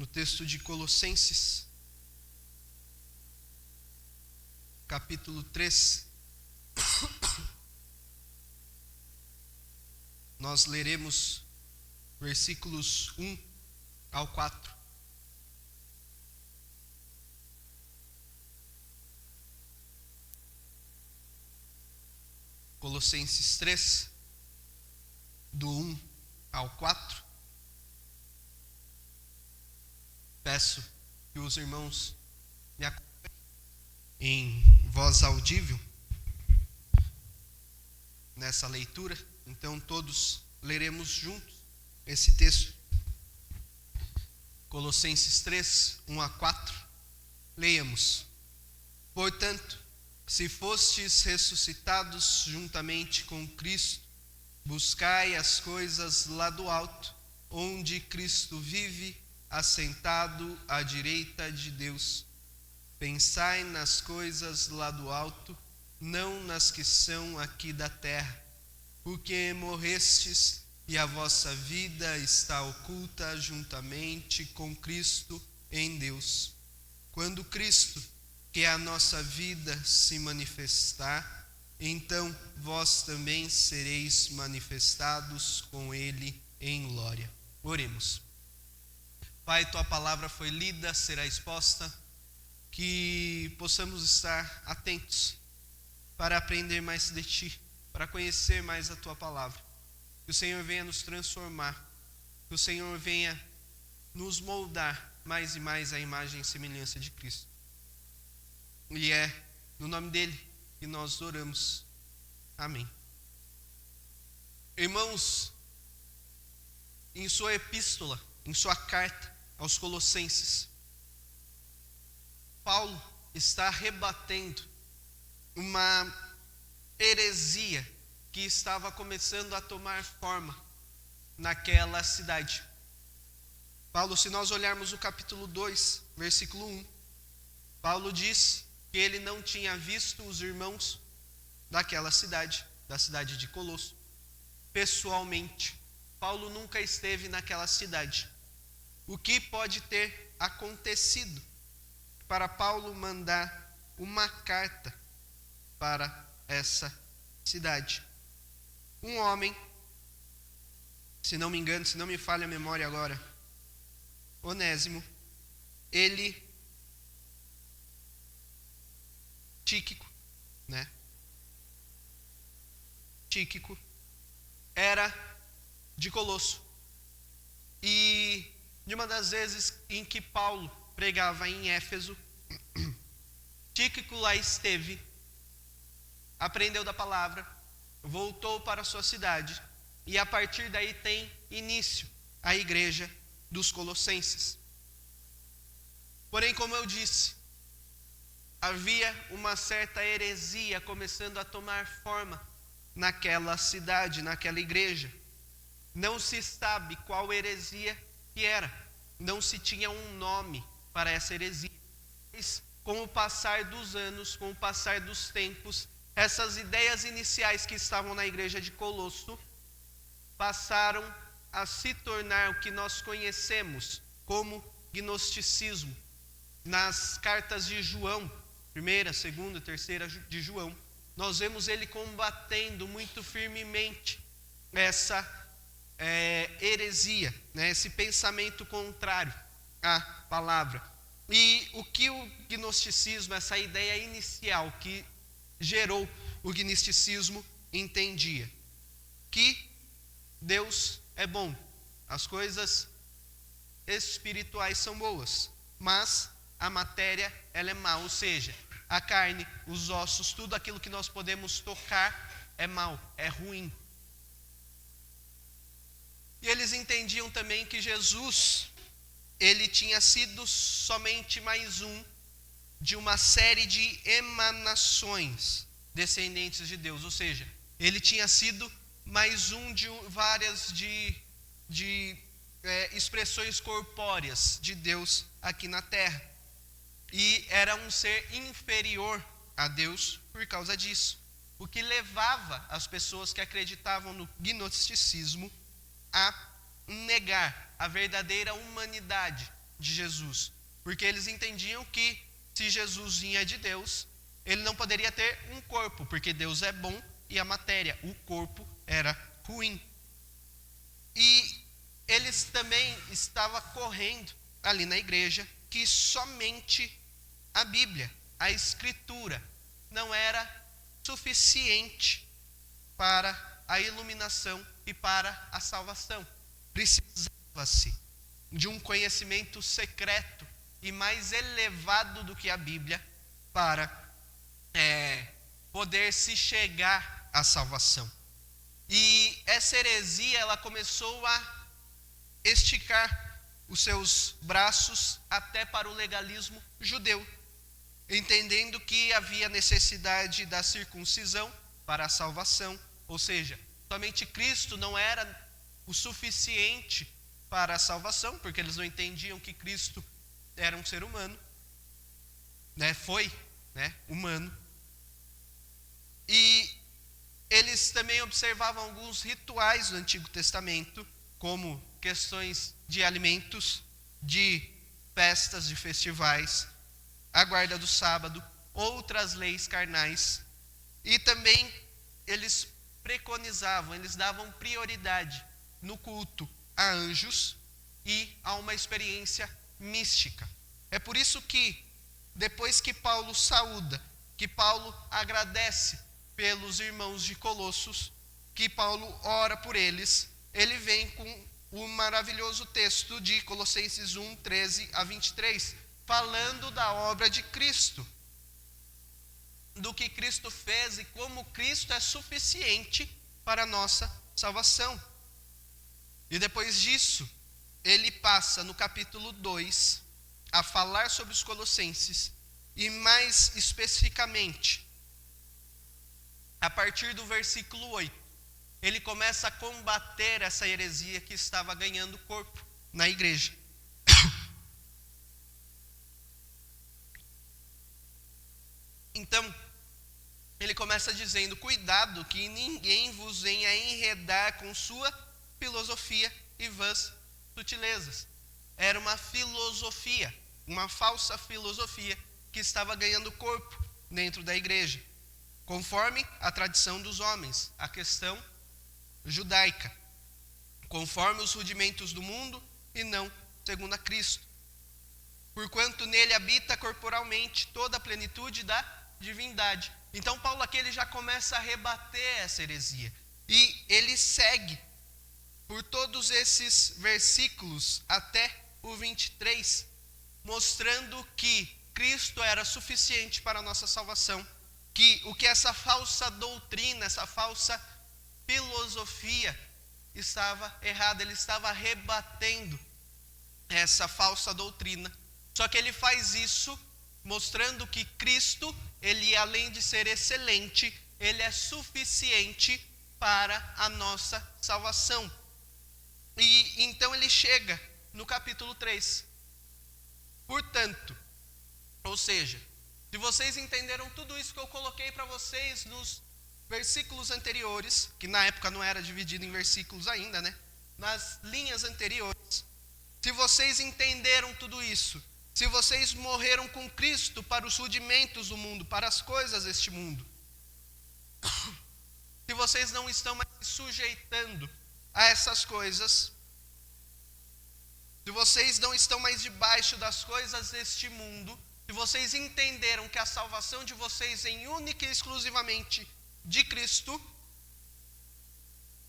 no texto de Colossenses, capítulo 3. Nós leremos versículos 1 ao 4. Colossenses 3, do 1 ao 4. Peço que os irmãos me acompanhem em voz audível nessa leitura. Então todos leremos juntos esse texto. Colossenses 3, 1 a 4. Leiamos. Portanto, se fostes ressuscitados juntamente com Cristo, buscai as coisas lá do alto, onde Cristo vive, assentado à direita de Deus. Pensai nas coisas lá do alto, não nas que são aqui da terra, porque morrestes e a vossa vida está oculta juntamente com Cristo em Deus. Quando Cristo, que é a nossa vida, se manifestar, então vós também sereis manifestados com Ele em glória. Oremos. Pai, tua palavra foi lida, será exposta, que possamos estar atentos para aprender mais de ti, para conhecer mais a tua palavra. Que o Senhor venha nos transformar, que o Senhor venha nos moldar mais e mais à imagem e semelhança de Cristo. E é no nome dele que nós oramos. Amém. Irmãos, em sua epístola, em sua carta aos Colossenses, Paulo está rebatendo uma heresia que estava começando a tomar forma naquela cidade. Paulo, se nós olharmos o capítulo 2, versículo 1, Paulo diz que ele não tinha visto os irmãos daquela cidade, da cidade de Colosso, pessoalmente. Paulo nunca esteve naquela cidade. O que pode ter acontecido para Paulo mandar uma carta para essa cidade? Um homem, se não me engano, se não me falha a memória agora, Onésimo, Tíquico, era de Colosso. E de uma das vezes em que Paulo pregava em Éfeso, Tíquico lá esteve, aprendeu da palavra, voltou para a sua cidade, e a partir daí tem início a igreja dos Colossenses. Porém, como eu disse, havia uma certa heresia começando a tomar forma naquela cidade, naquela igreja. Não se sabe qual heresia que era, não se tinha um nome para essa heresia. Mas, com o passar dos anos, com o passar dos tempos, essas ideias iniciais que estavam na igreja de Colosso passaram a se tornar o que nós conhecemos como gnosticismo. Nas cartas de João, 1ª, 2ª, 3ª de João, nós vemos ele combatendo muito firmemente essa heresia, esse pensamento contrário à palavra. E o que o gnosticismo, essa ideia inicial que gerou o gnosticismo, entendia? Que Deus é bom, as coisas espirituais são boas, mas a matéria ela é má, ou seja, a carne, os ossos, tudo aquilo que nós podemos tocar é mau, é ruim. E eles entendiam também que Jesus, ele tinha sido somente mais um de uma série de emanações descendentes de Deus, ou seja, ele tinha sido mais um de várias expressões corpóreas de Deus aqui na terra. E era um ser inferior a Deus por causa disso, o que levava as pessoas que acreditavam no gnosticismo a negar a verdadeira humanidade de Jesus, porque eles entendiam que se Jesus vinha de Deus, ele não poderia ter um corpo, porque Deus é bom e a matéria, o corpo, era ruim. E eles também estavam correndo ali na igreja que somente a Bíblia, a Escritura, não era suficiente para a iluminação e para a salvação. Precisava-se de um conhecimento secreto e mais elevado do que a Bíblia para poder se chegar à salvação. E essa heresia, ela começou a esticar os seus braços até para o legalismo judeu, entendendo que havia necessidade da circuncisão para a salvação, ou seja, somente Cristo não era o suficiente para a salvação, porque eles não entendiam que Cristo era um ser humano, foi humano. E eles também observavam alguns rituais do Antigo Testamento, como questões de alimentos, de festas, de festivais, a guarda do sábado, outras leis carnais. E também eles preconizavam, eles davam prioridade no culto a anjos e a uma experiência mística. É por isso que, depois que Paulo saúda, que Paulo agradece pelos irmãos de Colossos, que Paulo ora por eles, ele vem com o maravilhoso texto de Colossenses 1, 13 a 23, falando da obra de Cristo, do que Cristo fez e como Cristo é suficiente para a nossa salvação. E depois disso, ele passa no capítulo 2 a falar sobre os colossenses e mais especificamente, a partir do versículo 8, ele começa a combater essa heresia que estava ganhando corpo na igreja. Então, ele começa dizendo: cuidado que ninguém vos venha enredar com sua filosofia e vãs sutilezas. Era uma filosofia, uma falsa filosofia que estava ganhando corpo dentro da igreja, conforme a tradição dos homens, a questão judaica, conforme os rudimentos do mundo e não segundo a Cristo. Porquanto nele habita corporalmente toda a plenitude da divindade. Então Paulo aqui ele já começa a rebater essa heresia. E ele segue por todos esses versículos até o 23, mostrando que Cristo era suficiente para a nossa salvação, que o que essa falsa doutrina, essa falsa filosofia estava errada, ele estava rebatendo essa falsa doutrina. Só que ele faz isso mostrando que Cristo, ele além de ser excelente, ele é suficiente para a nossa salvação. E então ele chega no capítulo 3. Portanto, ou seja, se vocês entenderam tudo isso que eu coloquei para vocês nos versículos anteriores, que na época não era dividido em versículos ainda, nas linhas anteriores, se vocês entenderam tudo isso, se vocês morreram com Cristo para os rudimentos do mundo, para as coisas deste mundo, se vocês não estão mais se sujeitando a essas coisas, se vocês não estão mais debaixo das coisas deste mundo, se vocês entenderam que a salvação de vocês vem única e exclusivamente de Cristo,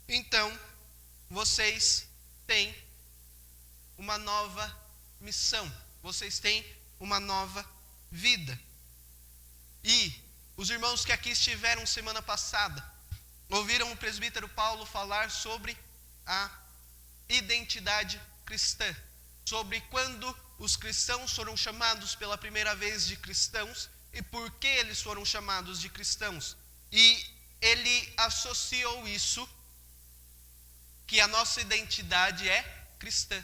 então vocês têm uma nova missão, vocês têm uma nova vida. E os irmãos que aqui estiveram semana passada, ouviram o presbítero Paulo falar sobre a identidade cristã, sobre quando os cristãos foram chamados pela primeira vez de cristãos e por que eles foram chamados de cristãos. E ele associou isso, que a nossa identidade é cristã.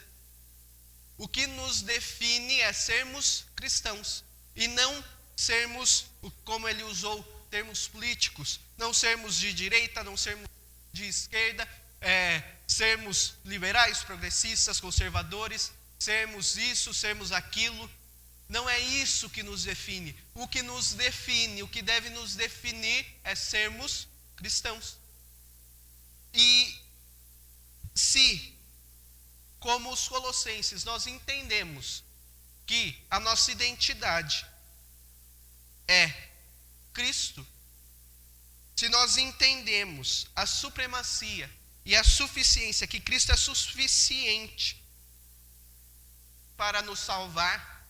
O que nos define é sermos cristãos e não sermos, como ele usou, termos políticos, não sermos de direita, não sermos de esquerda, sermos liberais, progressistas, conservadores, sermos isso, sermos aquilo. Não é isso que nos define. O que nos define, o que deve nos definir é sermos cristãos. E se, como os colossenses, nós entendemos que a nossa identidade é Cristo, se nós entendemos a supremacia e a suficiência, que Cristo é suficiente para nos salvar,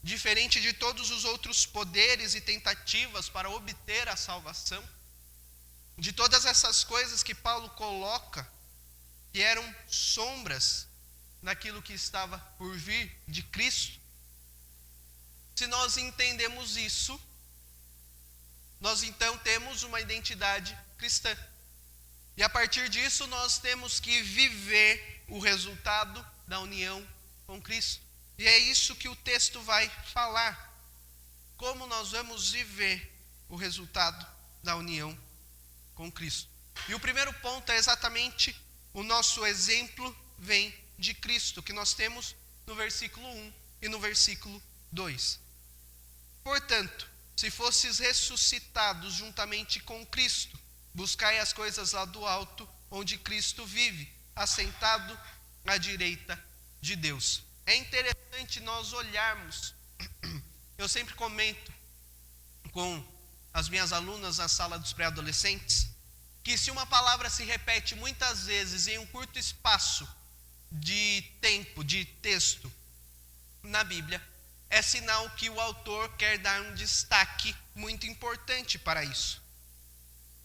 diferente de todos os outros poderes e tentativas para obter a salvação, de todas essas coisas que Paulo coloca, que eram sombras daquilo que estava por vir de Cristo, se nós entendemos isso, nós então temos uma identidade cristã. E a partir disso nós temos que viver o resultado da união com Cristo. E é isso que o texto vai falar. Como nós vamos viver o resultado da união com Cristo. E o primeiro ponto é exatamente o nosso exemplo vem de Cristo, que nós temos no versículo 1 e no versículo 2. Portanto, se fostes ressuscitados juntamente com Cristo, buscai as coisas lá do alto, onde Cristo vive, assentado à direita de Deus. É interessante nós olharmos, eu sempre comento com as minhas alunas na sala dos pré-adolescentes, que se uma palavra se repete muitas vezes em um curto espaço de tempo, de texto na Bíblia, é sinal que o autor quer dar um destaque muito importante para isso.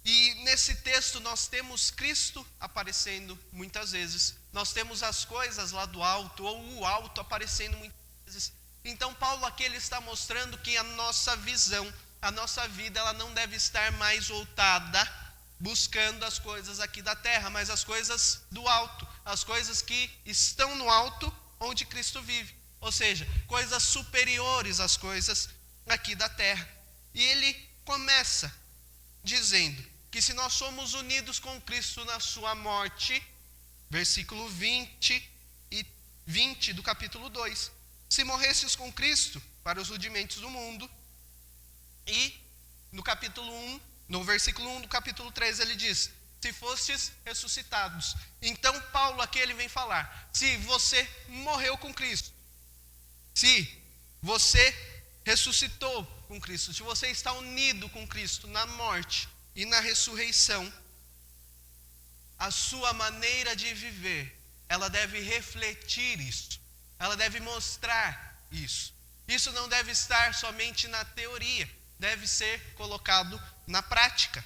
E nesse texto nós temos Cristo aparecendo muitas vezes, nós temos as coisas lá do alto, ou o alto aparecendo muitas vezes. Então Paulo aqui ele está mostrando que a nossa visão, a nossa vida, ela não deve estar mais voltada buscando as coisas aqui da terra, mas as coisas do alto, as coisas que estão no alto onde Cristo vive. Ou seja, coisas superiores às coisas aqui da terra. E ele começa dizendo que se nós somos unidos com Cristo na sua morte, versículo 20 do capítulo 2, se morresses com Cristo para os rudimentos do mundo, e no capítulo 1, no versículo 1 do capítulo 3, ele diz, se fostes ressuscitados. Então Paulo aqui ele vem falar, se você morreu com Cristo, se você ressuscitou com Cristo, se você está unido com Cristo na morte e na ressurreição, a sua maneira de viver, ela deve refletir isso, ela deve mostrar isso. Isso não deve estar somente na teoria, deve ser colocado na prática.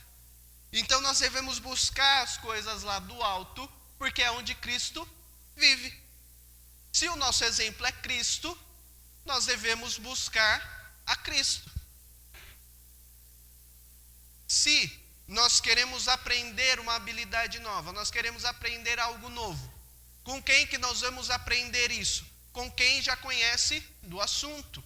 Então nós devemos buscar as coisas lá do alto, porque é onde Cristo vive. Se o nosso exemplo é Cristo, nós devemos buscar a Cristo. Se nós queremos aprender uma habilidade nova, nós queremos aprender algo novo, com quem que nós vamos aprender isso? Com quem já conhece do assunto.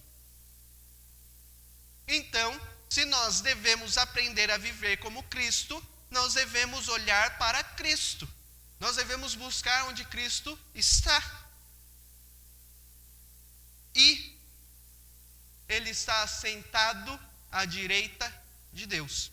Então, se nós devemos aprender a viver como Cristo, nós devemos olhar para Cristo. Nós devemos buscar onde Cristo está. E ele está assentado à direita de Deus.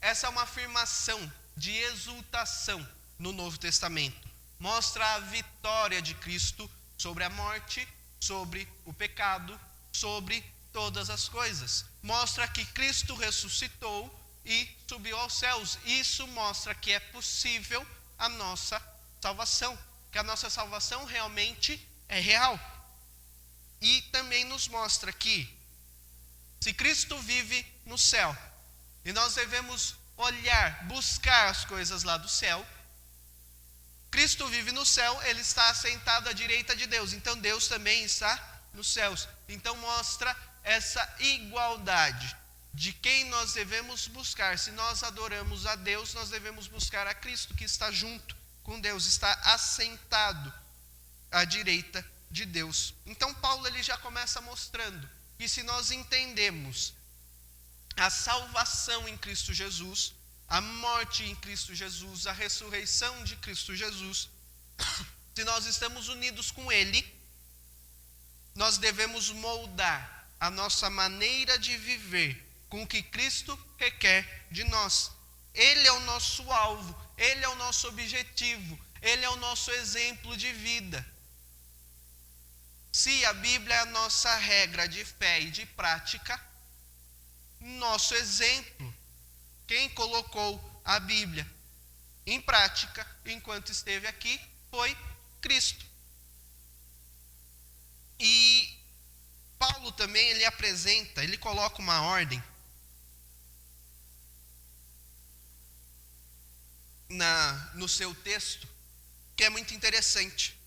Essa é uma afirmação de exultação no Novo Testamento. Mostra a vitória de Cristo sobre a morte, sobre o pecado, sobre todas as coisas. Mostra que Cristo ressuscitou e subiu aos céus. Isso mostra que é possível a nossa salvação, que a nossa salvação realmente é real. E também nos mostra que se Cristo vive no céu, e nós devemos olhar, buscar as coisas lá do céu, Cristo vive no céu, ele está assentado à direita de Deus, então Deus também está nos céus. Então mostra essa igualdade de quem nós devemos buscar. Se nós adoramos a Deus, nós devemos buscar a Cristo, que está junto com Deus, está assentado à direita de Deus. Então Paulo ele já começa mostrando que se nós entendemos a salvação em Cristo Jesus, a morte em Cristo Jesus, a ressurreição de Cristo Jesus, se nós estamos unidos com Ele, nós devemos moldar a nossa maneira de viver com o que Cristo requer de nós. Ele é o nosso alvo, Ele é o nosso objetivo, Ele é o nosso exemplo de vida. Se a Bíblia é a nossa regra de fé e de prática, nosso exemplo, quem colocou a Bíblia em prática enquanto esteve aqui, foi Cristo. E Paulo também, ele coloca uma ordem no seu texto, que é muito interessante.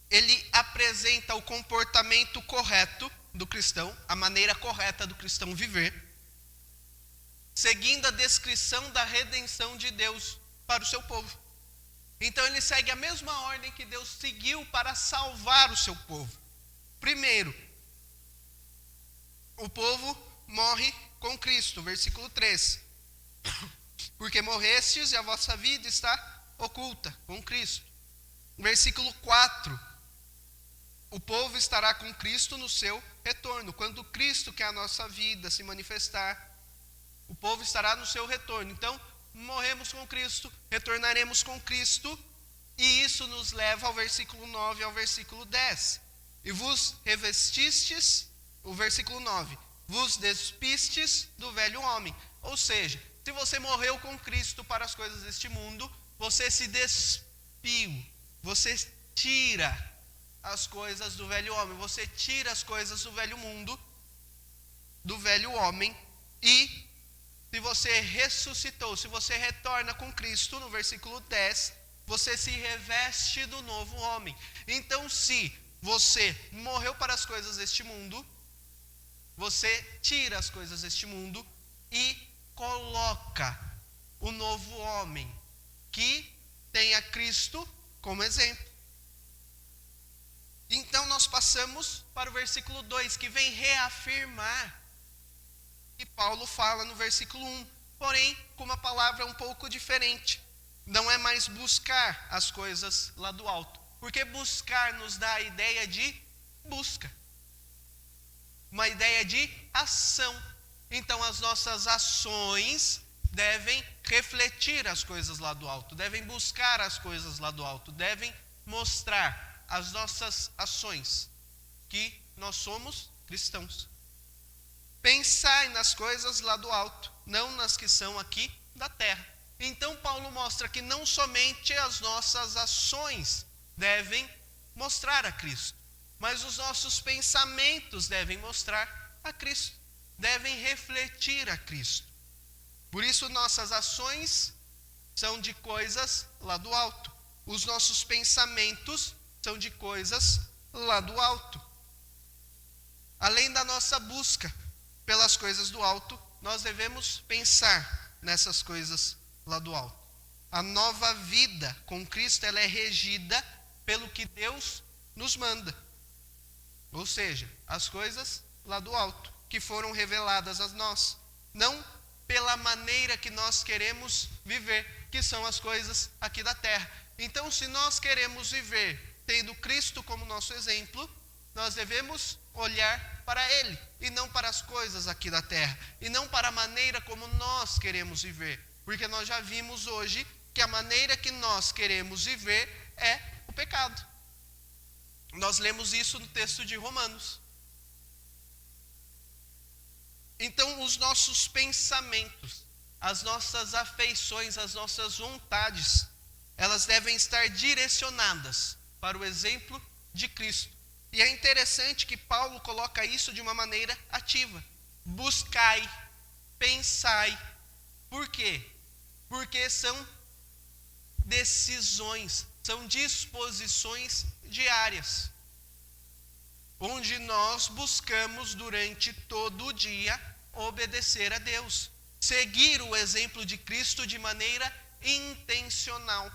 Ele apresenta o comportamento correto do cristão, a maneira correta do cristão viver, seguindo a descrição da redenção de Deus para o seu povo. Então ele segue a mesma ordem que Deus seguiu para salvar o seu povo. Primeiro, o povo morre com Cristo, versículo 3. Porque morrestes e a vossa vida está oculta com Cristo. Versículo 4. O povo estará com Cristo no seu retorno. Quando Cristo, que é a nossa vida, se manifestar, o povo estará no seu retorno. Então, morremos com Cristo, retornaremos com Cristo, e isso nos leva ao versículo 9 e ao versículo 10. E vos revestistes, o versículo 9, vos despistes do velho homem. Ou seja, se você morreu com Cristo para as coisas deste mundo, você se despiu, você tira as coisas do velho homem, você tira as coisas do velho mundo, do velho homem, e se você ressuscitou, se você retorna com Cristo, no versículo 10, você se reveste do novo homem. Então, se você morreu para as coisas deste mundo, você tira as coisas deste mundo e coloca o novo homem, que tem a Cristo como exemplo. Então nós passamos para o versículo 2, que vem reafirmar que Paulo fala no versículo 1, porém com uma palavra um pouco diferente. Não é mais buscar as coisas lá do alto, porque buscar nos dá a ideia de busca, uma ideia de ação. Então as nossas ações devem refletir as coisas lá do alto, devem buscar as coisas lá do alto, devem mostrar as nossas ações que nós somos cristãos. Pensai nas coisas lá do alto, não nas que são aqui da terra. Então Paulo mostra que não somente as nossas ações devem mostrar a Cristo, mas os nossos pensamentos devem mostrar a Cristo, devem refletir a Cristo. Por isso nossas ações são de coisas lá do alto, os nossos pensamentos são de coisas lá do alto. Além da nossa busca pelas coisas do alto, nós devemos pensar nessas coisas lá do alto. A nova vida com Cristo, ela é regida pelo que Deus nos manda. Ou seja, as coisas lá do alto, que foram reveladas a nós. Não pela maneira que nós queremos viver, que são as coisas aqui da terra. Então, se nós queremos viver tendo Cristo como nosso exemplo, nós devemos olhar para Ele, e não para as coisas aqui da terra, e não para a maneira como nós queremos viver, porque nós já vimos hoje que a maneira que nós queremos viver é o pecado. Nós lemos isso no texto de Romanos. Então, os nossos pensamentos, as nossas afeições, as nossas vontades, elas devem estar direcionadas para o exemplo de Cristo. E é interessante que Paulo coloca isso de uma maneira ativa. Buscai, pensai. Por quê? Porque são decisões, são disposições diárias, onde nós buscamos durante todo o dia obedecer a Deus, seguir o exemplo de Cristo de maneira intencional.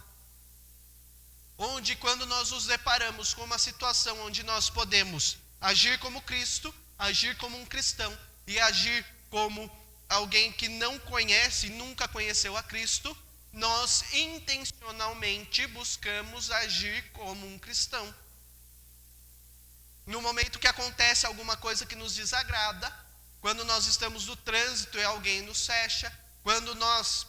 Onde, quando nós nos deparamos com uma situação onde nós podemos agir como Cristo, agir como um cristão e agir como alguém que não conhece, nunca conheceu a Cristo, nós intencionalmente buscamos agir como um cristão. No momento que acontece alguma coisa que nos desagrada, quando nós estamos no trânsito e alguém nos fecha, quando nós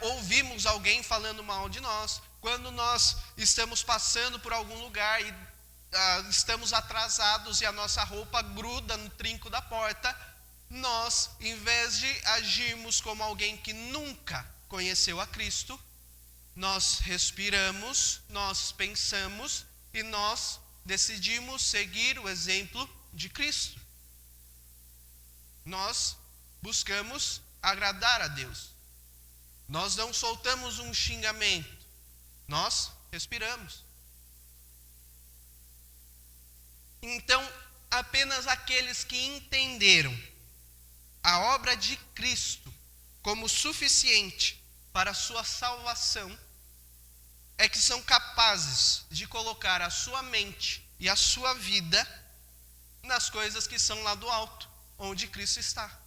ouvimos alguém falando mal de nós, quando nós estamos passando por algum lugar e estamos atrasados e a nossa roupa gruda no trinco da porta, nós, em vez de agirmos como alguém que nunca conheceu a Cristo, nós respiramos, nós pensamos e nós decidimos seguir o exemplo de Cristo. Nós buscamos agradar a Deus. Nós não soltamos um xingamento, nós respiramos. Então, apenas aqueles que entenderam a obra de Cristo como suficiente para a sua salvação é que são capazes de colocar a sua mente e a sua vida nas coisas que são lá do alto, onde Cristo está.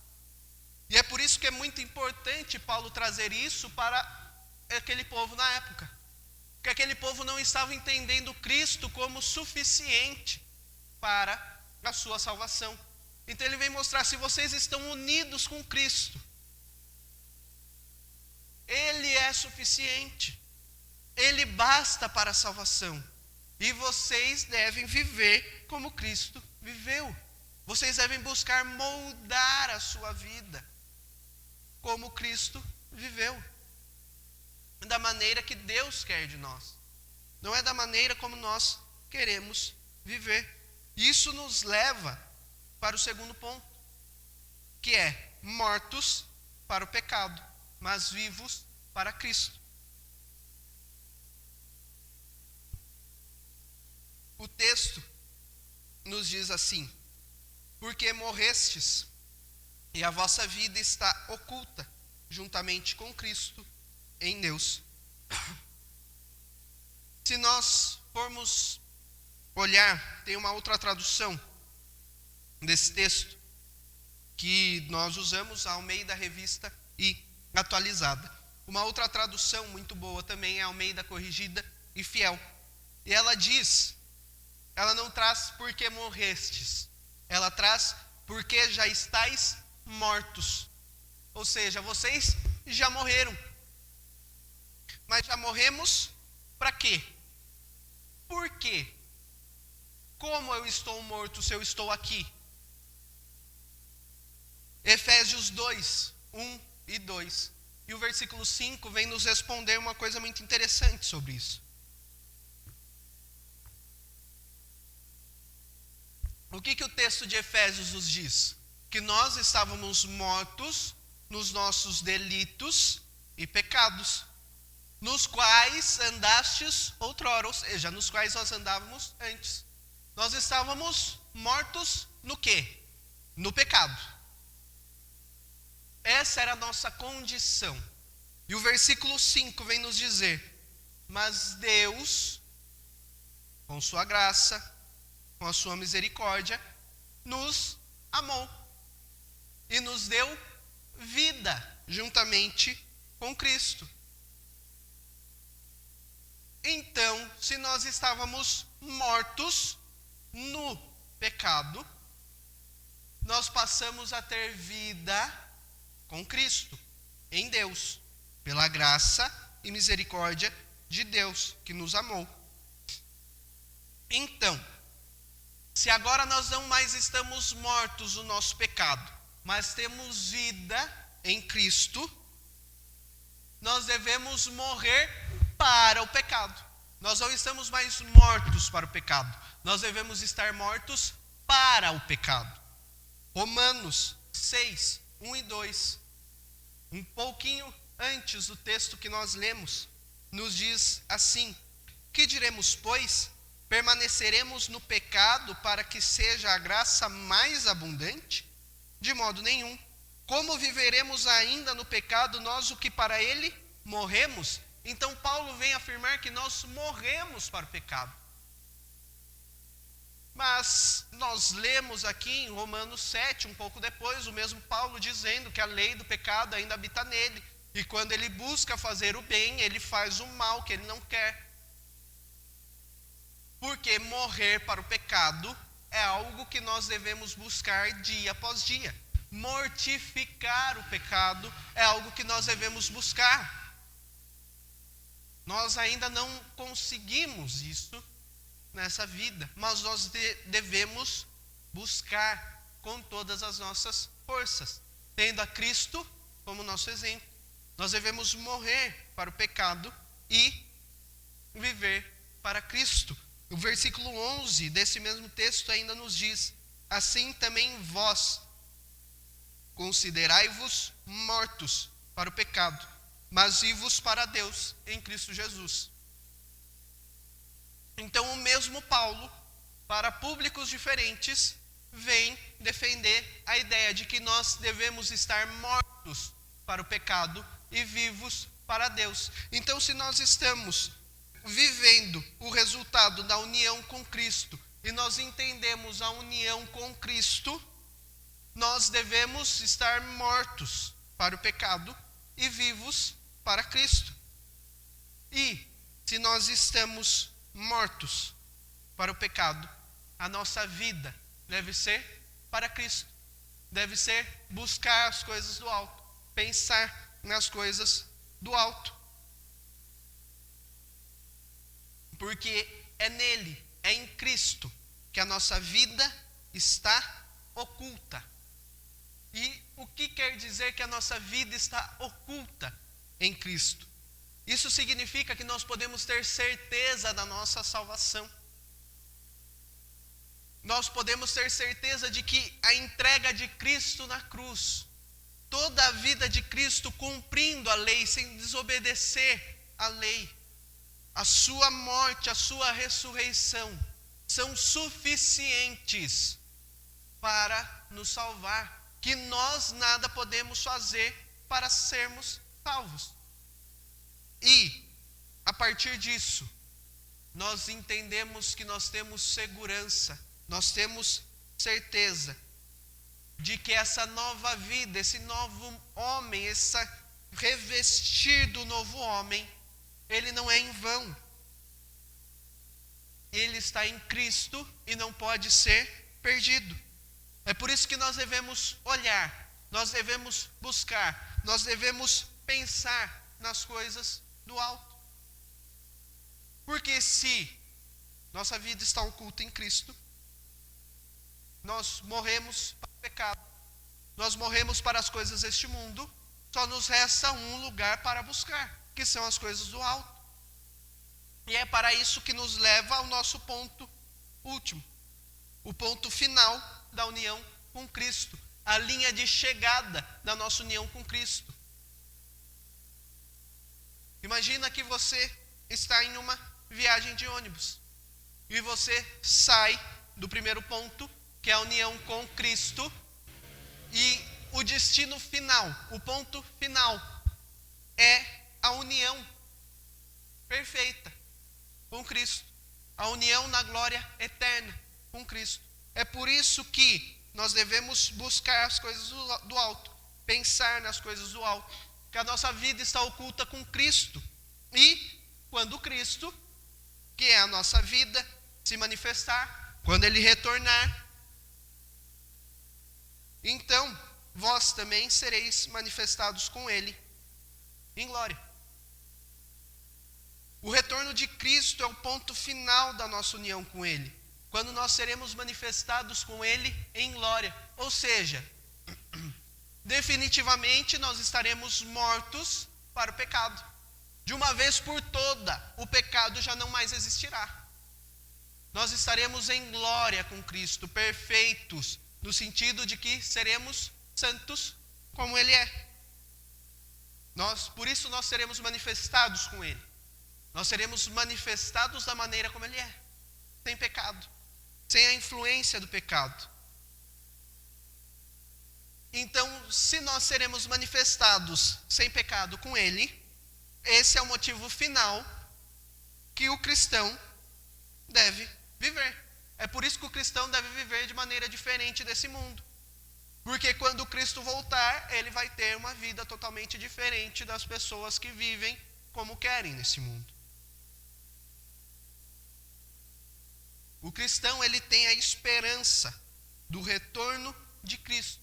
E é por isso que é muito importante Paulo trazer isso para aquele povo na época. Porque aquele povo não estava entendendo Cristo como suficiente para a sua salvação. Então ele vem mostrar, se vocês estão unidos com Cristo, Ele é suficiente. Ele basta para a salvação. E vocês devem viver como Cristo viveu. Vocês devem buscar moldar a sua vida como Cristo viveu. Da maneira que Deus quer de nós. Não é da maneira como nós queremos viver. Isso nos leva para o segundo ponto, que é mortos para o pecado, mas vivos para Cristo. O texto nos diz assim: porque morrestes, e a vossa vida está oculta, juntamente com Cristo, em Deus. Se nós formos olhar, tem uma outra tradução desse texto, que nós usamos a Almeida Revista e Atualizada. Uma outra tradução muito boa também é a Almeida Corrigida e Fiel. E ela diz, ela não traz porque morrestes, ela traz porque já estáis mortos. Ou seja, vocês já morreram. Mas já morremos para quê? Por quê? Como eu estou morto se eu estou aqui? Efésios 2, 1 e 2. E o versículo 5 vem nos responder uma coisa muito interessante sobre isso. O que o texto de Efésios nos diz? Que nós estávamos mortos nos nossos delitos e pecados, nos quais andastes outrora, ou seja, nos quais nós andávamos antes. Nós estávamos mortos no quê? No pecado. Essa era a nossa condição. E o versículo 5 vem nos dizer: mas Deus, com sua graça, com a sua misericórdia, nos amou e nos deu vida juntamente com Cristo. Então, se nós estávamos mortos no pecado, nós passamos a ter vida com Cristo, em Deus, pela graça e misericórdia de Deus, que nos amou. Então, se agora nós não mais estamos mortos no nosso pecado, mas temos vida em Cristo, nós devemos morrer para o pecado. Nós não estamos mais mortos para o pecado, nós devemos estar mortos para o pecado. Romanos 6, 1 e 2, um pouquinho antes do texto que nós lemos, nos diz assim: que diremos, pois? Permaneceremos no pecado para que seja a graça mais abundante? De modo nenhum. Como viveremos ainda no pecado, nós o que para ele morremos? Então Paulo vem afirmar que nós morremos para o pecado. Mas nós lemos aqui em Romanos 7, um pouco depois, o mesmo Paulo dizendo que a lei do pecado ainda habita nele E quando ele busca fazer o bem, ele faz o mal que ele não quer. Porque morrer para o pecado é algo que nós devemos buscar dia após dia. Mortificar o pecado é algo que nós devemos buscar. Nós ainda não conseguimos isso nessa vida, mas nós devemos buscar com todas as nossas forças, tendo a Cristo como nosso exemplo. Nós devemos morrer para o pecado e viver para Cristo. O versículo 11 desse mesmo texto ainda nos diz: assim também vós considerai-vos mortos para o pecado, mas vivos para Deus em Cristo Jesus. Então o mesmo Paulo, para públicos diferentes, vem defender a ideia de que nós devemos estar mortos para o pecado e vivos para Deus. Então, se nós estamos vivendo o resultado da união com Cristo e nós entendemos a união com Cristo, nós devemos estar mortos para o pecado e vivos para Cristo. E se nós estamos mortos para o pecado, a nossa vida deve ser para Cristo. Deve ser buscar as coisas do alto, pensar nas coisas do alto. Porque é nele, é em Cristo, que a nossa vida está oculta. E o que quer dizer que a nossa vida está oculta em Cristo? Isso significa que nós podemos ter certeza da nossa salvação. Nós podemos ter certeza de que a entrega de Cristo na cruz, toda a vida de Cristo cumprindo a lei, sem desobedecer a lei, a sua morte, a sua ressurreição, são suficientes para nos salvar, que nós nada podemos fazer para sermos salvos. E, a partir disso, nós entendemos que nós temos segurança, nós temos certeza de que essa nova vida, esse novo homem, esse revestir do novo homem, ele não é em vão. Ele está em Cristo e não pode ser perdido. É por isso que nós devemos olhar, nós devemos buscar, nós devemos pensar nas coisas do alto. Porque se nossa vida está oculta em Cristo, nós morremos para o pecado, nós morremos para as coisas deste mundo, só nos resta um lugar para buscar, que são as coisas do alto. E é para isso que nos leva ao nosso ponto último, o ponto final da união com Cristo, a linha de chegada da nossa união com Cristo. Imagina que você está em uma viagem de ônibus e você sai do primeiro ponto, que é a união com Cristo, e o destino final, o ponto final, é a união perfeita com Cristo, a união na glória eterna com Cristo. É por isso que nós devemos buscar as coisas do alto, pensar nas coisas do alto, que a nossa vida está oculta com Cristo. E quando Cristo, que é a nossa vida, se manifestar, quando Ele retornar, então vós também sereis manifestados com Ele em glória. O retorno de Cristo é o ponto final da nossa união com Ele, quando nós seremos manifestados com Ele em glória. Ou seja, definitivamente nós estaremos mortos para o pecado. De uma vez por toda, o pecado já não mais existirá. Nós estaremos em glória com Cristo, perfeitos, no sentido de que seremos santos como Ele é. Por isso nós seremos manifestados com Ele. Nós seremos manifestados da maneira como Ele é, sem pecado, sem a influência do pecado. Então, se nós seremos manifestados sem pecado com Ele, esse é o motivo final que o cristão deve viver. É por isso que o cristão deve viver de maneira diferente desse mundo. Porque quando Cristo voltar, ele vai ter uma vida totalmente diferente das pessoas que vivem como querem nesse mundo. O cristão, ele tem a esperança do retorno de Cristo.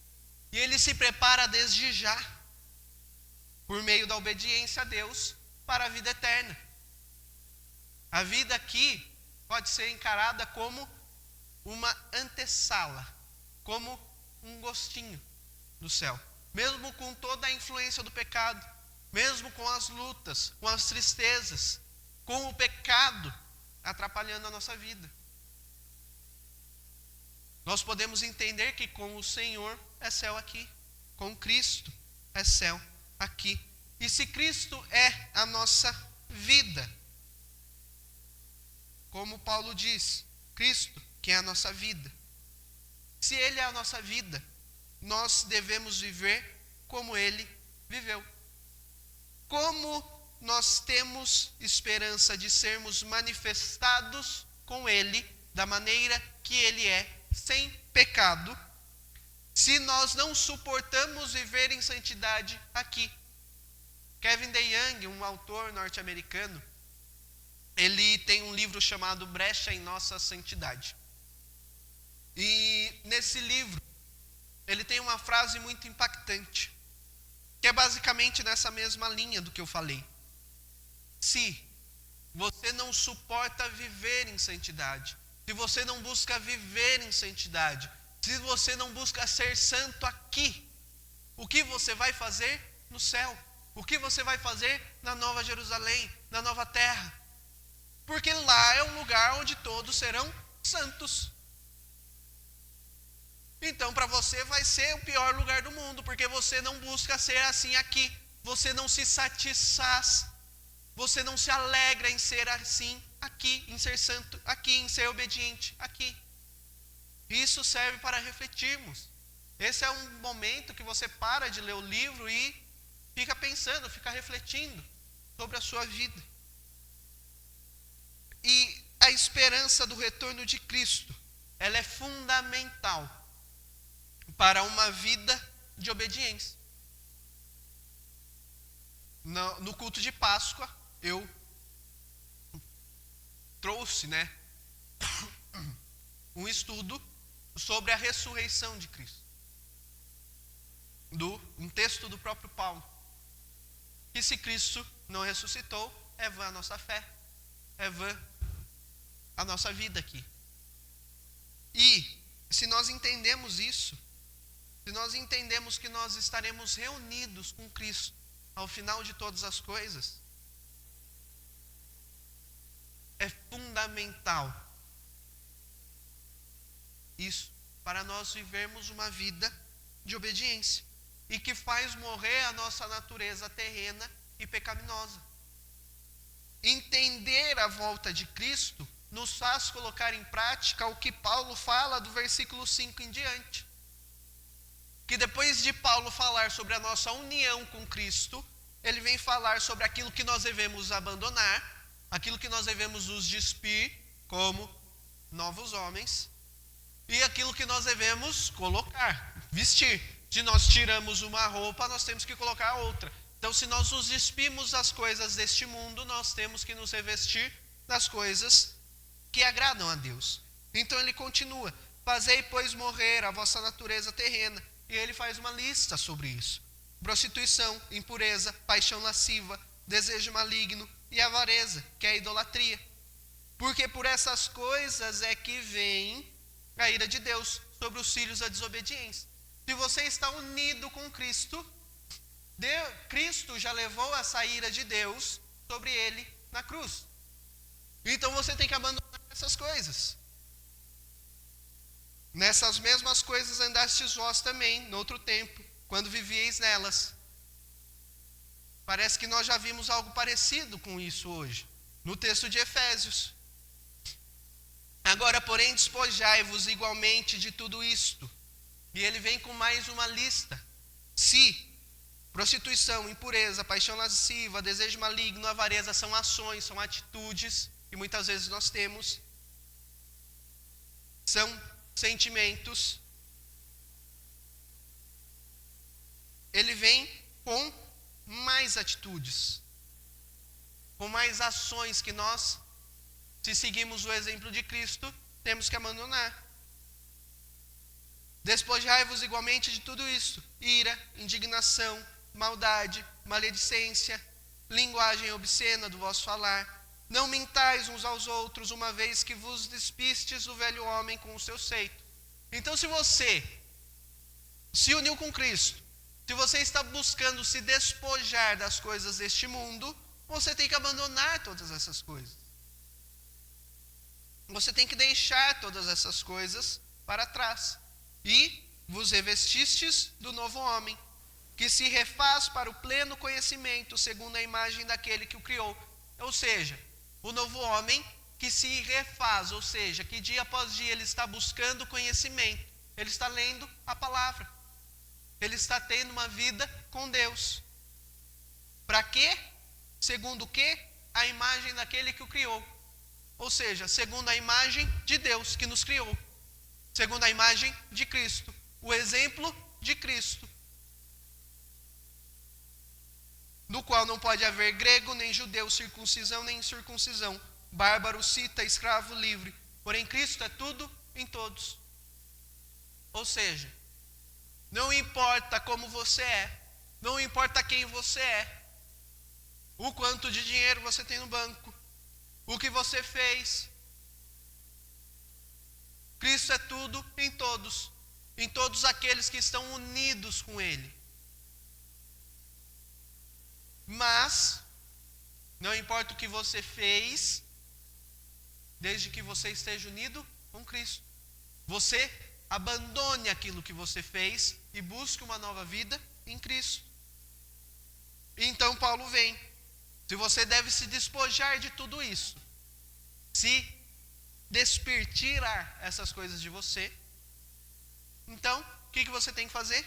E ele se prepara desde já, por meio da obediência a Deus, para a vida eterna. A vida aqui pode ser encarada como uma antessala, como um gostinho do céu. Mesmo com toda a influência do pecado, mesmo com as lutas, com as tristezas, com o pecado atrapalhando a nossa vida. Nós podemos entender que com o Senhor é céu aqui, com Cristo é céu aqui. E se Cristo é a nossa vida, como Paulo diz, Cristo que é a nossa vida. Se Ele é a nossa vida, nós devemos viver como Ele viveu. Como nós temos esperança de sermos manifestados com Ele, da maneira que Ele é, sem pecado, se nós não suportamos viver em santidade aqui. Kevin DeYoung, um autor norte-americano, ele tem um livro chamado Brecha em Nossa Santidade. E nesse livro, ele tem uma frase muito impactante, que é basicamente nessa mesma linha do que eu falei. Se você não suporta viver em santidade, se você não busca viver em santidade, se você não busca ser santo aqui, o que você vai fazer no céu? O que você vai fazer na Nova Jerusalém, na Nova Terra? Porque lá é um lugar onde todos serão santos. Então, para você vai ser o pior lugar do mundo, porque você não busca ser assim aqui. Você não se satisfaz, você não se alegra em ser assim aqui, em ser santo aqui, em ser obediente aqui. Isso serve para refletirmos. Esse é um momento que você para de ler o livro e fica pensando, fica refletindo sobre a sua vida. E a esperança do retorno de Cristo, ela é fundamental para uma vida de obediência. No culto de Páscoa, eu trouxe, um estudo sobre a ressurreição de Cristo. Um texto do próprio Paulo. Que se Cristo não ressuscitou, é vã a nossa fé, é vã a nossa vida aqui. E se nós entendemos isso, se nós entendemos que nós estaremos reunidos com Cristo ao final de todas as coisas, é fundamental isso para nós vivermos uma vida de obediência e que faz morrer a nossa natureza terrena e pecaminosa. Entender a volta de Cristo nos faz colocar em prática o que Paulo fala do versículo 5 em diante. Que depois de Paulo falar sobre a nossa união com Cristo, ele vem falar sobre aquilo que nós devemos abandonar, aquilo que nós devemos nos despir como novos homens, e aquilo que nós devemos colocar, vestir. Se nós tiramos uma roupa, nós temos que colocar outra. Então, se nós nos despimos das coisas deste mundo, nós temos que nos revestir das coisas que agradam a Deus. Então ele continua: fazei, pois, morrer a vossa natureza terrena. E ele faz uma lista sobre isso: prostituição, impureza, paixão lasciva, desejo maligno e avareza, que é a idolatria. Porque por essas coisas é que vem a ira de Deus sobre os filhos da desobediência. Se você está unido com Cristo, Cristo já levou essa ira de Deus sobre ele na cruz. Então você tem que abandonar essas coisas. Nessas mesmas coisas andastes vós também, no outro tempo, quando vivieis nelas. Parece que nós já vimos algo parecido com isso hoje, no texto de Efésios. Agora, porém, despojai-vos igualmente de tudo isto. E ele vem com mais uma lista. Se prostituição, impureza, paixão lasciva, desejo maligno, avareza são ações, são atitudes que muitas vezes nós temos, são sentimentos. ele vem com mais atitudes, com mais ações que nós, se seguimos o exemplo de Cristo, temos que abandonar. Despojai-vos igualmente de tudo isso: ira, indignação, maldade, maledicência, linguagem obscena do vosso falar. Não mintais uns aos outros, uma vez que vos despistes do velho homem com o seu seito. Então, se você se uniu com Cristo, se você está buscando se despojar das coisas deste mundo, você tem que abandonar todas essas coisas. Você tem que deixar todas essas coisas para trás. E vos revestistes do novo homem, que se refaz para o pleno conhecimento, segundo a imagem daquele que o criou. Ou seja, o novo homem que se refaz, ou seja, que dia após dia ele está buscando conhecimento, ele está lendo a palavra, ele está tendo uma vida com Deus. Para quê? Segundo o quê? A imagem daquele que o criou. Ou seja, segundo a imagem de Deus que nos criou. Segundo a imagem de Cristo. O exemplo de Cristo. No qual não pode haver grego, nem judeu, circuncisão, nem incircuncisão, bárbaro, cita, escravo, livre. Porém, Cristo é tudo em todos. Ou seja, não importa como você é, não importa quem você é, o quanto de dinheiro você tem no banco, o que você fez. Cristo é tudo em todos aqueles que estão unidos com Ele. Mas, não importa o que você fez, desde que você esteja unido com Cristo. Você abandone aquilo que você fez e busque uma nova vida em Cristo. Então Paulo vem. Se você deve se despojar de tudo isso, se tirar essas coisas de você, então, o que você tem que fazer?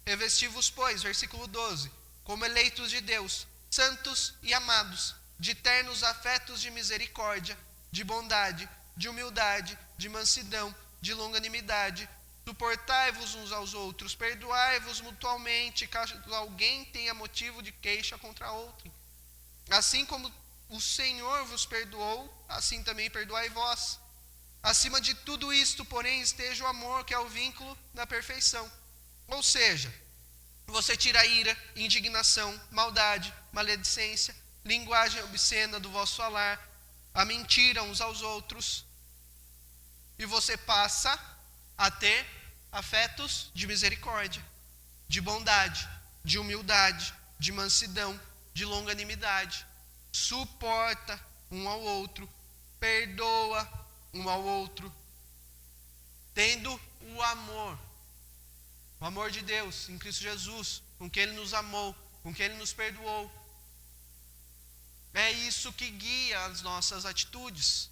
Revesti-vos, pois, versículo 12, como eleitos de Deus, santos e amados, de ternos afetos de misericórdia, de bondade, de humildade, de mansidão, de longanimidade, suportai-vos uns aos outros, perdoai-vos mutualmente, caso alguém tenha motivo de queixa contra outro. Assim como o Senhor vos perdoou, assim também perdoai vós. Acima de tudo isto, porém, esteja o amor, que é o vínculo da perfeição. Ou seja, você tira a ira, indignação, maldade, maledicência, linguagem obscena do vosso falar, a mentira uns aos outros, e você passa a ter afetos de misericórdia, de bondade, de humildade, de mansidão, de longanimidade, suporta um ao outro, perdoa um ao outro, tendo o amor de Deus em Cristo Jesus, com que Ele nos amou, com que Ele nos perdoou. É isso que guia as nossas atitudes.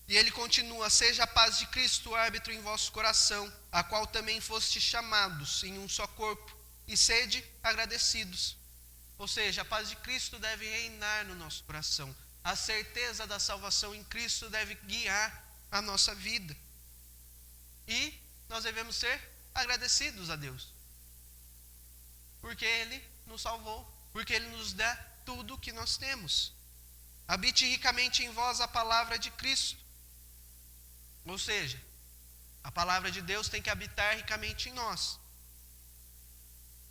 E ele continua: seja a paz de Cristo árbitro em vosso coração, a qual também fostes chamados em um só corpo, e sede agradecidos. Ou seja, a paz de Cristo deve reinar no nosso coração. A certeza da salvação em Cristo deve guiar a nossa vida. E nós devemos ser agradecidos a Deus, porque Ele nos salvou, porque Ele nos dá tudo o que nós temos. Habite ricamente em vós a palavra de Cristo. Ou seja, a palavra de Deus tem que habitar ricamente em nós.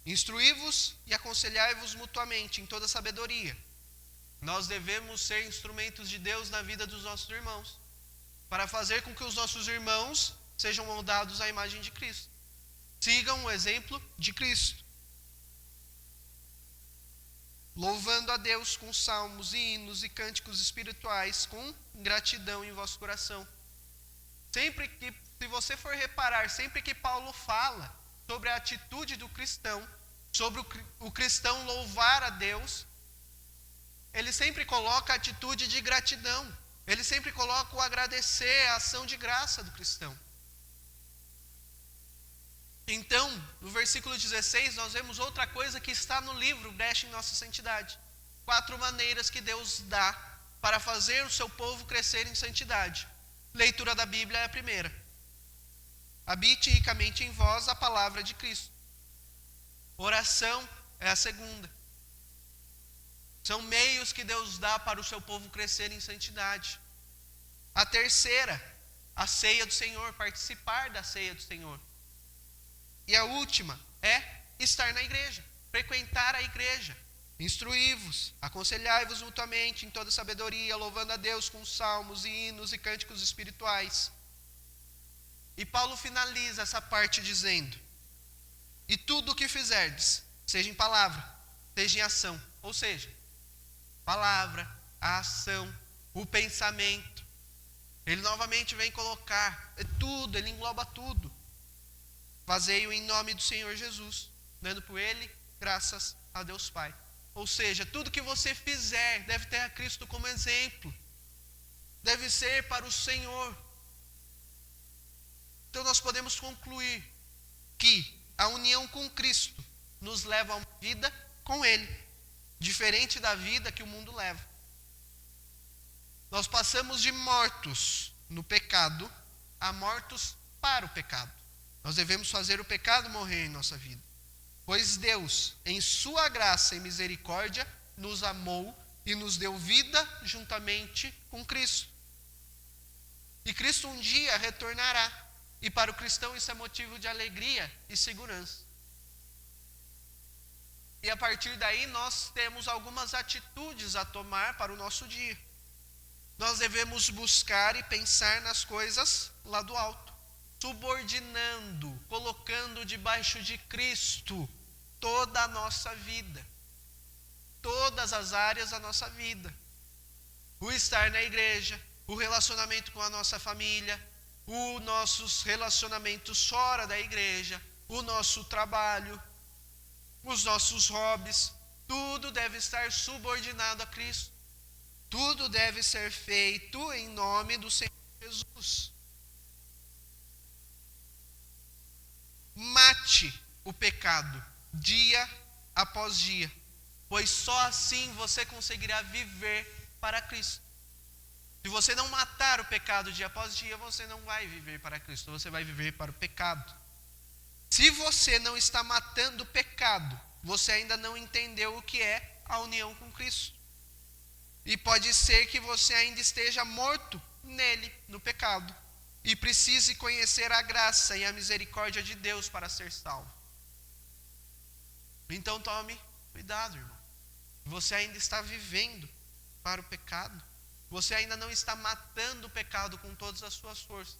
Instruí-vos e aconselhai-vos mutuamente em toda sabedoria. Nós devemos ser instrumentos de Deus na vida dos nossos irmãos, para fazer com que os nossos irmãos sejam moldados à imagem de Cristo. Sigam o exemplo de Cristo. Louvando a Deus com salmos e hinos e cânticos espirituais, com gratidão em vosso coração. Sempre que, se você for reparar, sempre que Paulo fala sobre a atitude do cristão, sobre o cristão louvar a Deus, ele sempre coloca a atitude de gratidão. Ele sempre coloca o agradecer, a ação de graça do cristão. Então, no versículo 16, nós vemos outra coisa que está no livro Brecha em Nossa Santidade. 4 maneiras que Deus dá para fazer o seu povo crescer em santidade. Leitura da Bíblia é a primeira. habite ricamente em vós a palavra de Cristo. Oração é a segunda. São meios que Deus dá para o seu povo crescer em santidade. A terceira, a ceia do Senhor, participar da ceia do Senhor. E a última é estar na igreja, frequentar a igreja. Instruí-vos, aconselhai-vos mutuamente em toda sabedoria, louvando a Deus com salmos e hinos e cânticos espirituais. E Paulo finaliza essa parte dizendo: e tudo o que fizerdes, seja em palavra, seja em ação. Ou seja, palavra, a ação, o pensamento. Ele novamente vem colocar tudo, ele engloba tudo. Fazei-o em nome do Senhor Jesus, dando por ele graças a Deus Pai. Ou seja, tudo que você fizer deve ter a Cristo como exemplo. Deve ser para o Senhor. Então nós podemos concluir que a união com Cristo nos leva a uma vida com Ele, diferente da vida que o mundo leva. Nós passamos de mortos no pecado a mortos para o pecado. Nós devemos fazer o pecado morrer em nossa vida. Pois Deus, em sua graça e misericórdia, nos amou e nos deu vida juntamente com Cristo. E Cristo um dia retornará. E para o cristão isso é motivo de alegria e segurança. E a partir daí nós temos algumas atitudes a tomar para o nosso dia. Nós devemos buscar e pensar nas coisas lá do alto, subordinando, colocando debaixo de Cristo toda a nossa vida, todas as áreas da nossa vida. O estar na igreja, o relacionamento com a nossa família, os nossos relacionamentos fora da igreja, o nosso trabalho, os nossos hobbies, tudo deve estar subordinado a Cristo. Tudo deve ser feito em nome do Senhor Jesus. Mate o pecado dia após dia, pois só assim você conseguirá viver para Cristo. Se você não matar o pecado dia após dia, você não vai viver para Cristo, você vai viver para o pecado. Se você não está matando o pecado, você ainda não entendeu o que é a união com Cristo. E pode ser que você ainda esteja morto nele, no pecado, e precise conhecer a graça e a misericórdia de Deus para ser salvo. Então tome cuidado, irmão. Você ainda está vivendo para o pecado. Você ainda não está matando o pecado com todas as suas forças.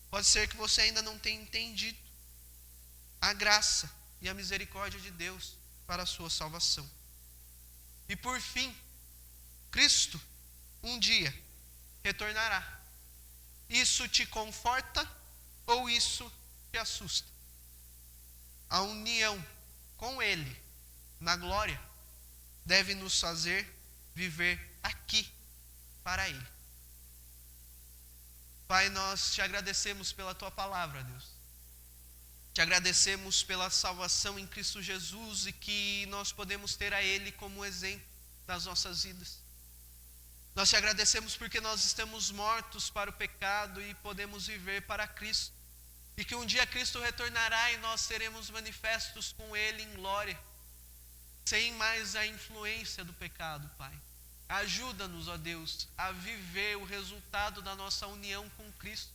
Pode ser que você ainda não tenha entendido a graça e a misericórdia de Deus para a sua salvação. E por fim, Cristo um dia retornará. Isso te conforta ou isso te assusta? A união com Ele na glória deve nos fazer viver aqui para Ele. Pai, nós te agradecemos pela Tua palavra, Deus. Te agradecemos pela salvação em Cristo Jesus e que nós podemos ter a Ele como exemplo nas nossas vidas. Nós te agradecemos porque nós estamos mortos para o pecado e podemos viver para Cristo. E que um dia Cristo retornará e nós seremos manifestos com Ele em glória, sem mais a influência do pecado, Pai. Ajuda-nos, ó Deus, a viver o resultado da nossa união com Cristo,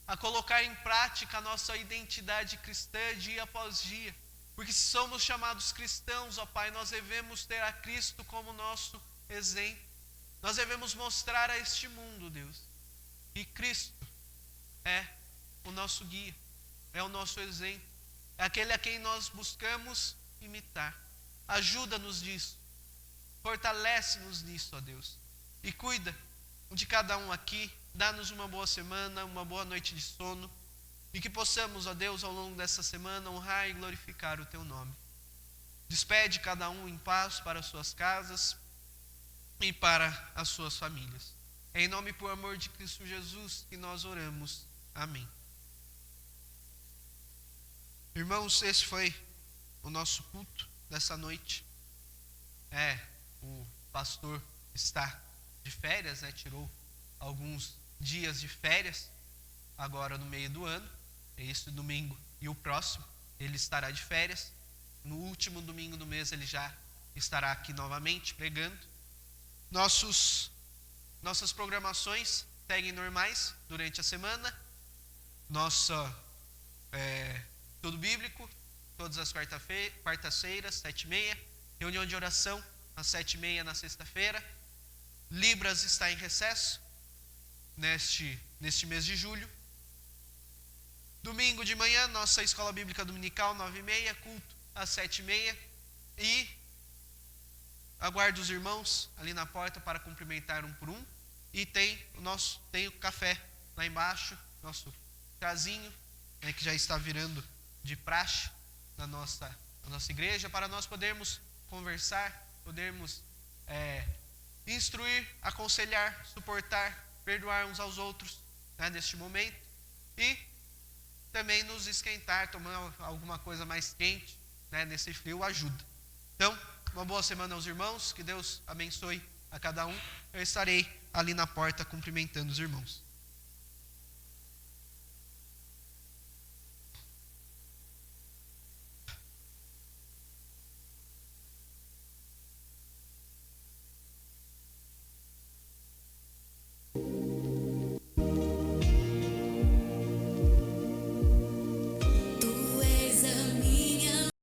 a colocar em prática a nossa identidade cristã dia após dia. Porque se somos chamados cristãos, ó Pai, nós devemos ter a Cristo como nosso exemplo. Nós devemos mostrar a este mundo, Deus, que Cristo é o nosso guia, é o nosso exemplo, é aquele a quem nós buscamos imitar. Ajuda-nos nisso, fortalece-nos nisso, ó Deus, e cuida de cada um aqui, dá-nos uma boa semana, uma boa noite de sono, e que possamos, ó Deus, ao longo dessa semana, honrar e glorificar o Teu nome. Despede cada um em paz para as suas casas e para as suas famílias. É em nome e por amor de Cristo Jesus que nós oramos. Amém. Irmãos, esse foi o nosso culto dessa noite. O pastor está de férias, tirou alguns dias de férias agora no meio do ano. Este domingo e o próximo ele estará de férias. No último domingo do mês ele já estará aqui novamente pregando. Nossas programações seguem normais durante a semana. Nossa estudo bíblico, todas as quartas-feiras, 7h30. Reunião de oração às 7h30 na sexta-feira. Libras está em recesso neste mês de julho. Domingo de manhã, nossa escola bíblica dominical, 9h30, culto às 7h30. E aguardo os irmãos ali na porta para cumprimentar um por um. E tem o café lá embaixo, nosso chazinho, que já está virando de praxe na nossa igreja, para nós podermos conversar, podermos instruir, aconselhar, suportar, perdoar uns aos outros neste momento. E também nos esquentar, tomar alguma coisa mais quente nesse frio ajuda. Então, uma boa semana aos irmãos, que Deus abençoe a cada um. Eu estarei ali na porta cumprimentando os irmãos.